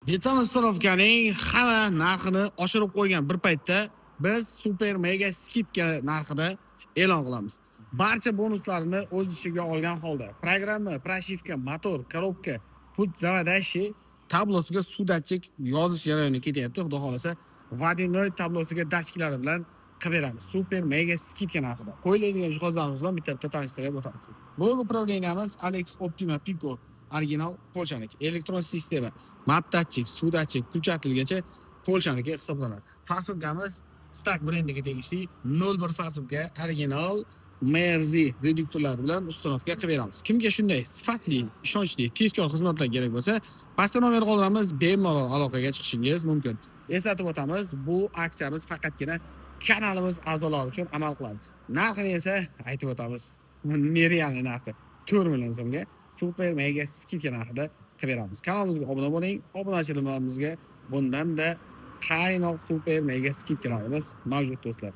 Beton ustanovkaning hamma narxini oshirib qo'ygan bir paytda biz super mega skidka narxida e'lon qilamiz. Barcha bonuslarni o'z ichiga olgan holda programma, pрошивка, motor, korobka, put zavadashi tablosiga sudatchik yozish jarayoni ketyapti. Xudo xolasa, водяной tablosiga dachkalari bilan qilib beramiz. Super mega skidka narxida. Qo'yiladigan jihozlarimiz bilan bitta tanishtirib o'tamiz. Blok upravleniyamiz Alex Optima Pico original polshaniki. Elektron sistema, map datchik, suv datchik, ko'rsatilgacha polshaniki hisoblanadi. Farsubkamiz Stark brendiga tegishli 01 farsubka original Merzi reduktorlari bilan ustanovka qilib beramiz. Kimga shunday sifatli, ishonchli, tezkor xizmatlar kerak bo'lsa, pastda nomer qoldiramiz, bemalol aloqaga chiqishingiz mumkin. Eslatib o'tamiz, bu aksiyamiz faqatgina kanalimiz a'zolari uchun amal qiladi. Narxini esa aytib o'tamiz. Nerealniy narxi 4 million so'mga super mega skidka narxida qilib beramiz. Kanalimizga obuna bo'ling. Obunachilarimizga bundan-da qaynoq super mega skidkalarimiz mavjud do'stlar.